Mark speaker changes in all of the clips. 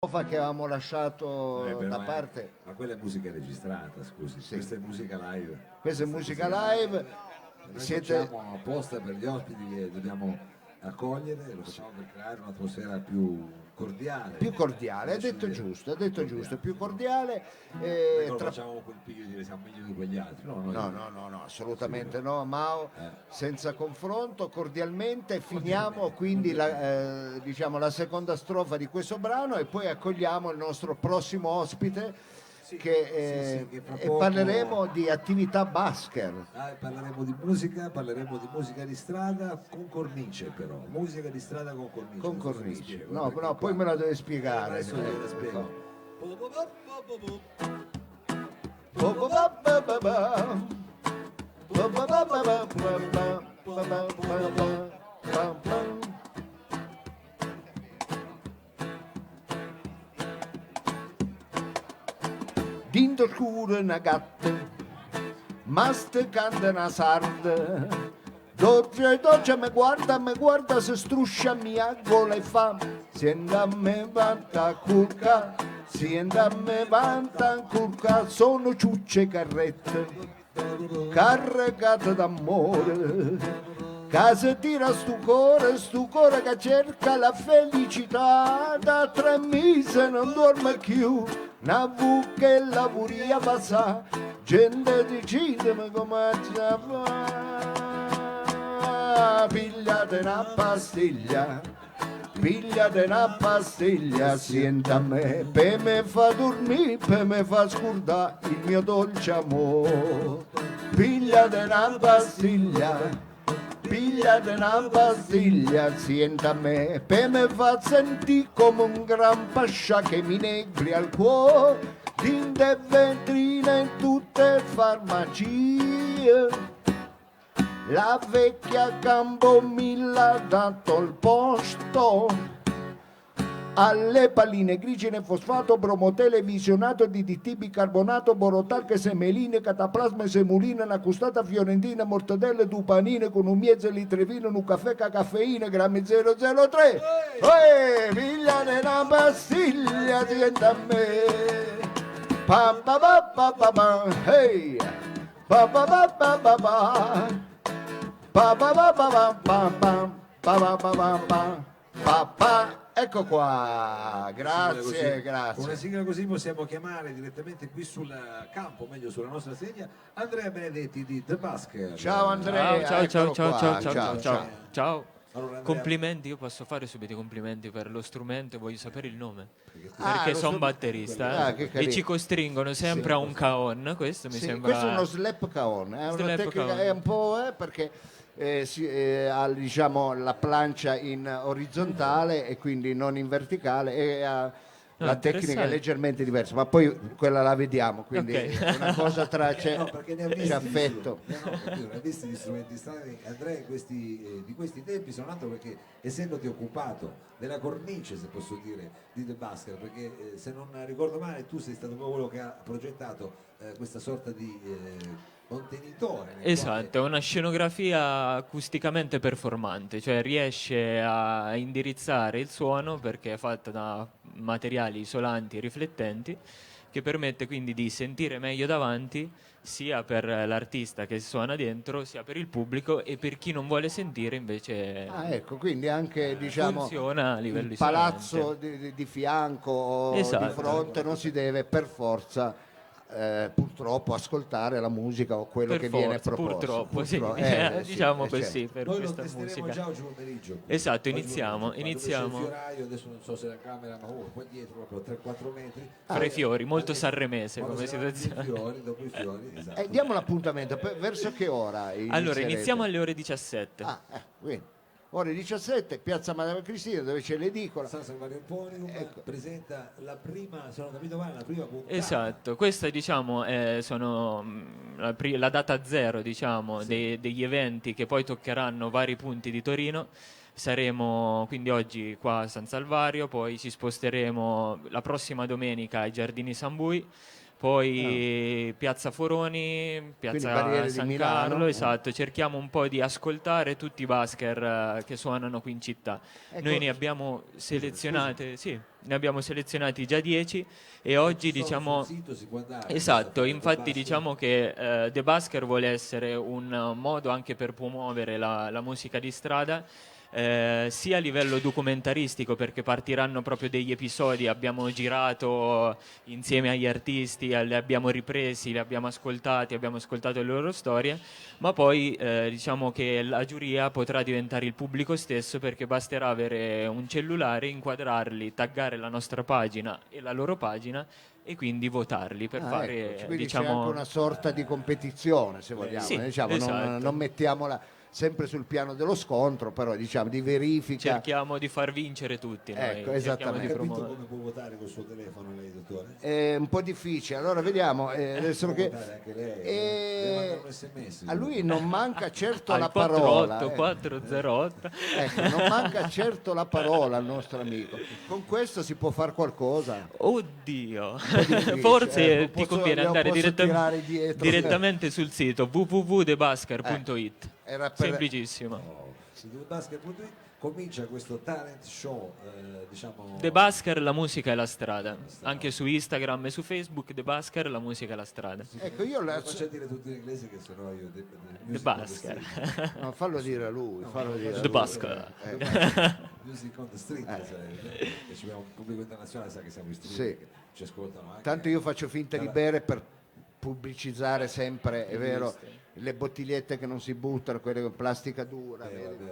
Speaker 1: Che avevamo lasciato
Speaker 2: Però
Speaker 1: da parte.
Speaker 2: ma quella è musica registrata, scusi,
Speaker 1: Sì.
Speaker 2: questa è musica live.
Speaker 1: Questa è
Speaker 2: Questa è
Speaker 1: musica
Speaker 2: musica
Speaker 1: live.
Speaker 2: Noi
Speaker 1: Siete
Speaker 2: facciamo apposta per gli ospiti che dobbiamo accogliere, lo facciamo per creare un'atmosfera più cordiale.
Speaker 1: più cordiale, ha detto giusto, più cordiale.
Speaker 2: Non è che lo
Speaker 1: Tra...
Speaker 2: facciamo quel piglio di dire siamo meglio di quegli altri, no,
Speaker 1: No,
Speaker 2: noi
Speaker 1: no, no, no,
Speaker 2: sì,
Speaker 1: assolutamente no, Mao,
Speaker 2: eh,
Speaker 1: senza confronto, cordialmente. Finiamo
Speaker 2: cordialmente,
Speaker 1: quindi
Speaker 2: cordialmente.
Speaker 1: diciamo, la seconda strofa di questo brano e poi accogliamo il nostro prossimo ospite
Speaker 2: Sì,
Speaker 1: che,
Speaker 2: sì, sì, che fra
Speaker 1: e
Speaker 2: poco
Speaker 1: parleremo di attività basker.
Speaker 2: parleremo di musica di strada con cornice però, musica di strada con cornice,
Speaker 1: Con
Speaker 2: non so se mi
Speaker 1: cornice.
Speaker 2: spiego,
Speaker 1: No,
Speaker 2: perché
Speaker 1: no, poi
Speaker 2: qua
Speaker 1: me la deve
Speaker 2: ma
Speaker 1: spiegare.
Speaker 2: adesso gliela spiego.
Speaker 1: Ba ba ba ba ba ba. Ba ba ba ba ba ba ba. Ba ba ba ba ba ba. Dinto scuro una gatta, masticando una sarda. Dolce, dolce mi guarda se struscia mia gola e fa. Sienta a me vanta curca, sienta a me vanta curca, sono ciucce carrette, carregate d'amore. Casa tira stu cuore che cerca la felicità, da 3 mesi non dorme più, una vu che lavoria passa, gente decideme come ci fa, pigliate una pastiglia, pigliate una pastiglia, sienta a me, per me fa dormire, per me fa scordare il mio dolce amore, pigliate una pastiglia. Pigliate una pastiglia, sienta a me, per me fa sentire come un gran pascià che mi negri al cuore, tinte vetrine in tutte le farmacie. La vecchia Campomilla ha dato il posto alle palline grigine, fosfato, bromo televisionato, DDT, bicarbonato, borotalche, semeline, cataplasma, semolina, una custata fiorentina, mortadelle, dupanine con un mezzo litrevino, un caffè, caffeina, grammi 003. Pigliane una pastiglia, sienta a me. Pa pa pa pa pa pa, hey. Pa pa pa pa pa pa. Pa pa pa pa pa pa pa. Pa pa pa pa pa. Pa pa. Ecco qua, grazie,
Speaker 2: Con una
Speaker 1: grazie.
Speaker 2: sigla così possiamo chiamare direttamente qui sul campo, meglio sulla nostra sedia, Andrea Benedetti di The
Speaker 1: Ciao
Speaker 2: Basker.
Speaker 3: Ciao,
Speaker 1: Andrea,
Speaker 3: ciao, ciao,
Speaker 1: eccolo
Speaker 3: ciao, ciao,
Speaker 1: qua,
Speaker 3: ciao,
Speaker 1: ciao,
Speaker 3: ciao, ciao,
Speaker 1: ciao.
Speaker 3: ciao.
Speaker 2: Allora Andrea,
Speaker 3: Complimenti, io posso fare subito i complimenti per lo strumento, voglio sapere il nome.
Speaker 2: perché tu
Speaker 1: Ah,
Speaker 3: Perché
Speaker 1: lo
Speaker 3: sono
Speaker 1: so.
Speaker 3: batterista,
Speaker 1: Ah, che
Speaker 3: e ci
Speaker 1: carino.
Speaker 3: costringono
Speaker 1: Sì.
Speaker 3: sempre a un caon, questo mi
Speaker 1: Sì, questo è uno
Speaker 3: sembra
Speaker 1: slap caon, è una
Speaker 3: slap
Speaker 1: tecnica, è
Speaker 3: caon.
Speaker 1: un po' perché ha diciamo, la plancia in orizzontale e quindi non in verticale e ha
Speaker 3: No,
Speaker 1: la tecnica è
Speaker 3: interessante.
Speaker 1: leggermente diversa, ma poi quella la vediamo, quindi è una
Speaker 3: Ok.
Speaker 1: cosa tra
Speaker 2: no, perché ne ha
Speaker 1: c'è
Speaker 2: visti
Speaker 1: affetto.
Speaker 2: no, capito, ne ha visti gli strumenti strani. Andrea di questi tempi sono altro perché essendoti occupato della cornice, se posso dire, di The Basker, perché se non ricordo male tu sei stato proprio quello che ha progettato questa sorta di contenitore nel quale
Speaker 3: Esatto, è una scenografia acusticamente performante, cioè riesce a indirizzare il suono perché è fatta da materiali isolanti e riflettenti, che permette quindi di sentire meglio davanti sia per l'artista che suona dentro, sia per il pubblico e per chi non vuole sentire invece
Speaker 1: Ah, ecco, quindi anche diciamo
Speaker 3: funziona a
Speaker 1: il
Speaker 3: livello
Speaker 1: palazzo
Speaker 3: isolante.
Speaker 1: di fianco o di
Speaker 3: Esatto,
Speaker 1: fronte non si deve per forza purtroppo ascoltare la musica o quello
Speaker 3: per
Speaker 1: che viene
Speaker 3: forza,
Speaker 1: proposto.
Speaker 3: purtroppo, sì,
Speaker 1: Purtroppo, sì,
Speaker 3: diciamo
Speaker 1: certo.
Speaker 3: così per
Speaker 2: noi lo
Speaker 3: questa
Speaker 2: testeremo
Speaker 3: musica.
Speaker 2: già oggi pomeriggio qui.
Speaker 3: Esatto,
Speaker 2: Oggi pomeriggio
Speaker 3: iniziamo,
Speaker 2: qua dove c'è il
Speaker 3: iniziamo.
Speaker 2: fioraio, adesso non so se la camera, ma qua dietro proprio 3-4 metri.
Speaker 3: Fra i fiori, molto
Speaker 2: Adesso,
Speaker 3: sanremese
Speaker 2: quando
Speaker 3: come
Speaker 2: si avanti i
Speaker 3: situazione.
Speaker 2: fiori, dopo i fiori, esatto.
Speaker 1: Diamo l'appuntamento, verso che ora
Speaker 3: Allora, iniziamo
Speaker 1: inizierete?
Speaker 3: alle ore 17.
Speaker 1: Ah, quindi, ore 17, Piazza Madama Cristina dove c'è l'edicola.
Speaker 2: San Salvario Emporium
Speaker 1: Ecco.
Speaker 2: presenta la prima, se non ho capito male, la prima puntata.
Speaker 3: Esatto, questa diciamo sono la data zero diciamo,
Speaker 2: Sì.
Speaker 3: degli eventi che poi toccheranno vari punti di Torino. Saremo quindi oggi qua a San Salvario, poi ci sposteremo la prossima domenica ai Giardini San Bui, poi Piazza Foroni, Piazza
Speaker 1: Barriere di
Speaker 3: San
Speaker 1: Milano.
Speaker 3: Carlo, esatto, cerchiamo un po' di ascoltare tutti i busker che suonano qui in città.
Speaker 1: Ecco,
Speaker 3: Noi ne abbiamo selezionati già 10 e oggi
Speaker 2: Ci sono
Speaker 3: diciamo
Speaker 2: sul sito, si può andare,
Speaker 3: esatto,
Speaker 2: basta fare
Speaker 3: infatti
Speaker 2: The Busker.
Speaker 3: diciamo che The Busker vuole essere un modo anche per promuovere la musica di strada, sia a livello documentaristico, perché partiranno proprio degli episodi, abbiamo girato insieme agli artisti, li abbiamo ripresi, li abbiamo ascoltato le loro storie, ma poi diciamo che la giuria potrà diventare il pubblico stesso, perché basterà avere un cellulare, inquadrarli, taggare la nostra pagina e la loro pagina e quindi votarli per fare
Speaker 1: ecco, quindi c'è
Speaker 3: diciamo
Speaker 1: anche una sorta di competizione, se vogliamo,
Speaker 3: Sì,
Speaker 1: diciamo,
Speaker 3: esatto.
Speaker 1: non mettiamola sempre sul piano dello scontro, però diciamo di verifica.
Speaker 3: cerchiamo di far vincere tutti noi.
Speaker 1: Ecco,
Speaker 3: cerchiamo
Speaker 1: esattamente.
Speaker 3: di
Speaker 2: Ha capito
Speaker 3: promuovere.
Speaker 2: come può votare col suo telefono lei, dottore?
Speaker 1: È un po' difficile, allora vediamo. Adesso
Speaker 2: Può
Speaker 1: che,
Speaker 2: votare anche lei, deve mandare un SMS.
Speaker 1: a lui non manca certo
Speaker 3: Al
Speaker 1: la parola.
Speaker 3: 48408.
Speaker 1: Ecco, non manca certo la parola al nostro amico. Con questo si può fare qualcosa.
Speaker 3: Oddio,
Speaker 1: difficile,
Speaker 3: forse ti
Speaker 1: posso-
Speaker 3: conviene
Speaker 1: glielo
Speaker 3: andare
Speaker 1: posso tirare dietro.
Speaker 3: direttamente sul sito www.debasker.it.
Speaker 1: Era per-
Speaker 3: Semplicissimo.
Speaker 2: Su TheBusker.it comincia questo talent show, diciamo.
Speaker 3: The Busker, la musica e la strada. Anche su Instagram e su Facebook, The Busker, la musica e la strada.
Speaker 1: Ecco, io la-
Speaker 2: Lo faccio dire tutto in inglese che sennò io
Speaker 3: The
Speaker 2: Music on the
Speaker 3: Busker.
Speaker 2: Street.
Speaker 1: no, fallo dire a lui, fallo dire a
Speaker 3: The
Speaker 1: lui.
Speaker 3: Busker.
Speaker 2: Music on the Street, sarebbe. E ci abbiamo un pubblico internazionale, sa che siamo in street,
Speaker 1: Sì.
Speaker 2: che ci ascoltano anche.
Speaker 1: Tanto io faccio finta di bere per pubblicizzare sempre, è vero, le bottigliette che non si buttano, quelle con plastica dura. vedi?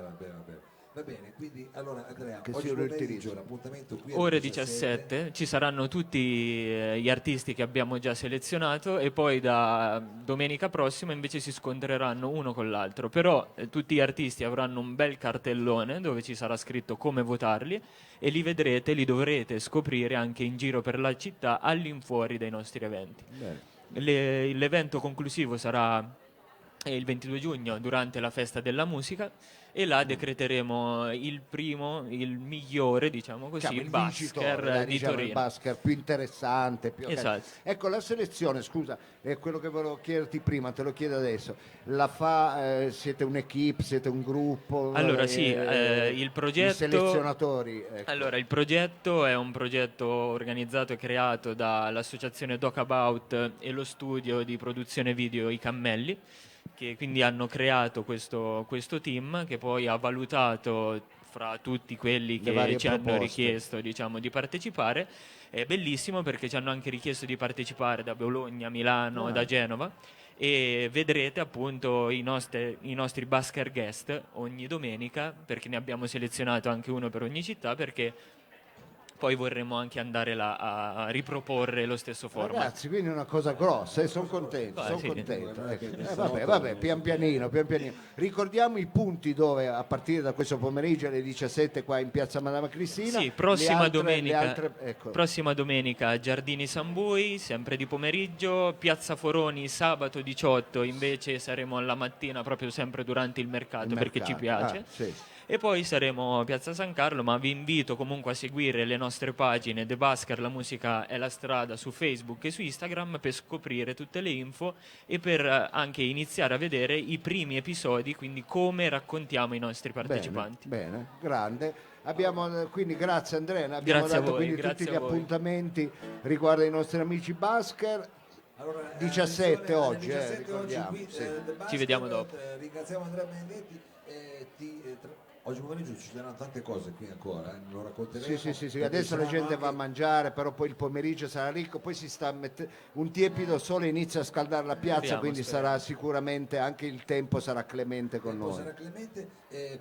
Speaker 2: Va bene, quindi allora Andrea,
Speaker 1: Che
Speaker 2: oggi
Speaker 1: si
Speaker 2: pomeriggio
Speaker 1: riutilizza.
Speaker 2: l'appuntamento qui alle
Speaker 3: Ore 17 ci saranno tutti gli artisti che abbiamo già selezionato e poi da domenica prossima invece si scontreranno uno con l'altro, però tutti gli artisti avranno un bel cartellone dove ci sarà scritto come votarli e li vedrete, li dovrete scoprire anche in giro per la città all'infuori dei nostri eventi.
Speaker 1: Bene.
Speaker 3: L'evento conclusivo sarà il 22 giugno durante la festa della musica e là decreteremo il migliore, diciamo così,
Speaker 1: Diciamo,
Speaker 3: il
Speaker 1: il vincitore,
Speaker 3: Busker
Speaker 1: dai,
Speaker 3: di
Speaker 1: diciamo, il
Speaker 3: Torino.
Speaker 1: Busker più interessante, più
Speaker 3: Esatto.
Speaker 1: ecco, la selezione, scusa, è quello che volevo chiederti prima, te lo chiedo adesso. Siete un'equipe, siete un gruppo?
Speaker 3: Allora sì, il
Speaker 1: I
Speaker 3: progetto...
Speaker 1: selezionatori. Ecco.
Speaker 3: Allora, il progetto è un progetto organizzato e creato dall'associazione Docabout e lo studio di produzione video I Cammelli, che quindi hanno creato questo team che poi ha valutato fra tutti quelli
Speaker 1: Le varie
Speaker 3: che ci hanno
Speaker 1: proposte.
Speaker 3: richiesto, diciamo, di partecipare. È bellissimo perché ci hanno anche richiesto di partecipare da Bologna, Milano, da Genova e vedrete appunto i nostri Busker guest ogni domenica, perché ne abbiamo selezionato anche uno per ogni città, perché poi vorremmo anche andare là a riproporre lo stesso format.
Speaker 1: Ragazzi, quindi è una cosa grossa, sono contento,
Speaker 3: Beh,
Speaker 1: sono
Speaker 3: sì.
Speaker 1: contento. Ecco.
Speaker 2: Perché
Speaker 1: Vabbè, pian pianino. Ricordiamo i punti dove a partire da questo pomeriggio alle 17 qua in piazza Madama Cristina.
Speaker 3: Sì, prossima domenica,
Speaker 1: ecco.
Speaker 3: prossima domenica Giardini Sambui, sempre di pomeriggio, Piazza Foroni sabato 18, invece saremo alla mattina proprio sempre durante il mercato, perché ci piace.
Speaker 1: Sì.
Speaker 3: E poi saremo a Piazza San Carlo, ma vi invito comunque a seguire le nostre pagine The Busker, la musica è la strada su Facebook e su Instagram per scoprire tutte le info e per anche iniziare a vedere i primi episodi, quindi come raccontiamo i nostri partecipanti.
Speaker 1: Bene, grande. Quindi grazie Andrea, abbiamo
Speaker 3: Grazie a
Speaker 1: dato
Speaker 3: voi,
Speaker 1: quindi
Speaker 3: grazie
Speaker 1: tutti gli
Speaker 3: a voi.
Speaker 1: appuntamenti riguardo ai nostri amici Busker.
Speaker 2: Allora,
Speaker 1: 17
Speaker 2: alle
Speaker 1: oggi,
Speaker 2: 17
Speaker 1: ricordiamo,
Speaker 2: qui,
Speaker 1: sì.
Speaker 2: The Busker,
Speaker 3: Ci vediamo dopo.
Speaker 2: Ringraziamo Andrea Benedetti. Oggi pomeriggio succederanno tante cose qui ancora, lo racconteremo.
Speaker 1: Sì.
Speaker 2: perché
Speaker 1: Adesso la
Speaker 2: saranno
Speaker 1: gente
Speaker 2: anche-
Speaker 1: va a mangiare, però poi il pomeriggio sarà ricco, poi si sta un tiepido sole inizia a scaldare la piazza,
Speaker 3: Speriamo,
Speaker 1: quindi
Speaker 3: speriamo.
Speaker 1: sarà sicuramente anche il tempo sarà clemente con
Speaker 2: Tempo
Speaker 1: noi.
Speaker 2: sarà clemente,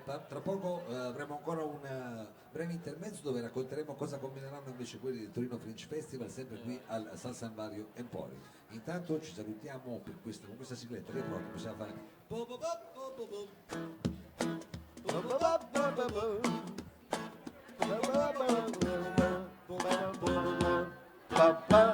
Speaker 2: tra poco avremo ancora un breve intermezzo dove racconteremo cosa combineranno invece quelli del Torino Fringe Festival, sempre qui al San Salvario Emporium. Intanto ci salutiamo con questa sigletta, lei è pronto? Possiamo fare po, po, po, po, po, po.
Speaker 1: Pa, pa,